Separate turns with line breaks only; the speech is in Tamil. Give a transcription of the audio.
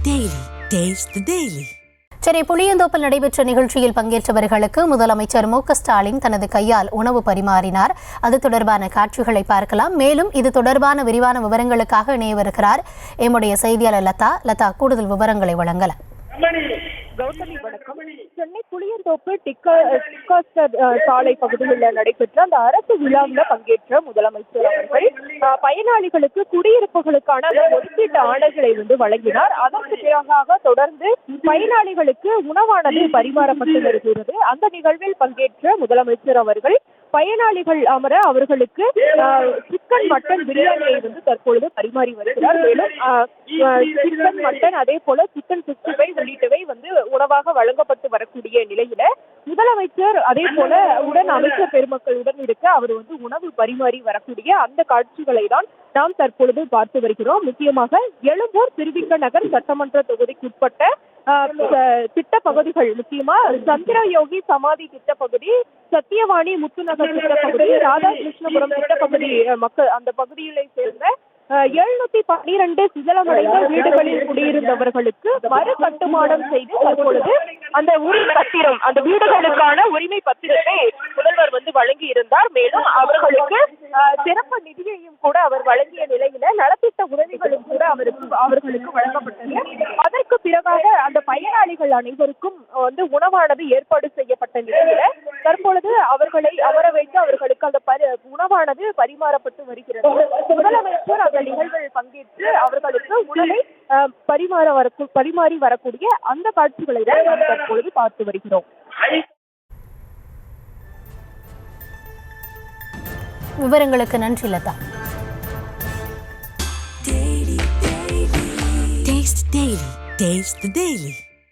Daily. Taste the Daily.
Chennai புளியந்தோப்பில் நடைபெற்ற நிகழ்ச்சியில் பங்கேற்றவர்களுக்கு முதலமைச்சர் மு.க.ஸ்டாலின் தனது கையால் உணவு பரிமாறினார். அது தொடர்பான காட்சிகளை பார்க்கலாம். மேலும் இது தொடர்பான விரிவான விவரங்களுக்காக இணையவிருக்கிறார் எம்முடைய செய்தியாளர் லதா. கூடுதல் விவரங்களை வழங்கலாம்.
கௌதமி, வணக்கம். சென்னை புளியந்தோப்பு டிக்காஸ்டர் சாலை பகுதியில் நடைபெற்ற அந்த அரசு விழாவில் பங்கேற்ற முதலமைச்சர் அவர்கள் பயனாளிகளுக்கு குடியிருப்புகளுக்கான ஒதுக்கீட்டு ஆணைகளை வழங்கினார். அதற்கு பிறகாக தொடர்ந்து பயனாளிகளுக்கு உணவானது பரிமாறப்பட்டு வருகிறது. அந்த நிகழ்வில் பங்கேற்ற முதலமைச்சர் அவர்கள் பயனாளிகள் அமர அவர்களுக்கு சிக்கன் மட்டன் பிரியாணியை தற்பொழுது பரிமாறி வருகிறார். மேலும் சிக்கன் மட்டன் அதே போல சிக்கன் 65 உள்ளிட்டவை உணவாக வழங்கப்பட்டு வரக்கூடிய நிலையில முதலமைச்சர் அதே போல அமைச்சர் பெருமக்களுடன் இருக்க அவர் உணவு பரிமாறி வரக்கூடிய அந்த காட்சிகளை தான் நாம் தற்பொழுது பார்த்து வருகிறோம். முக்கியமாக எழும்பூர் திருவிக நகர் சட்டமன்ற தொகுதிக்குட்பட்ட திட்ட பகுதிகள், முக்கியமா சந்திரயோகி சமாதி திட்டப்பகுதி, சத்தியவாணி முத்துநகர் திட்டப்பகுதி, ராதாகிருஷ்ணபுரம் திட்டப்பகுதி மக்கள் அந்த பகுதிகளை சேர்ந்த 712 சிதலமடைந்த வீடுகளில் குடியிருந்தவர்களுக்கு மறு கட்டுமானம் செய்து தற்பொழுது அந்த உரிமை பத்திரம், அந்த வீடுகளுக்கான உரிமை பத்திரத்தை முதல்வர் வழங்கி இருந்தார். மேலும் அவர்களுக்கு சிறப்பு நிதியையும் கூட அவர் வழங்கிய நிலையில நலத்திட்ட உதவிகளும் கூட அவர்களுக்கு வழங்கப்பட்டது. அதற்கு பிறகாக அந்த பயனாளிகள் அனைவருக்கும் உணவானது ஏற்பாடு செய்யப்பட்ட நிலையில தற்பொழுது அவர்களை அமர வைத்து அவர்களுக்கு அந்த உணவானது பரிமாறப்பட்டு வருகிறது. முதலமைச்சர் அந்த நிகழ்வில் பங்கேற்று அவர்களுக்கு உணவை பரிமாறி வரக்கூடிய அந்த காட்சிகளை தான் நாம் தற்பொழுது பார்த்து வருகிறோம்.
விவரங்களுக்கு நன்றி லதா.
Taste the Daily.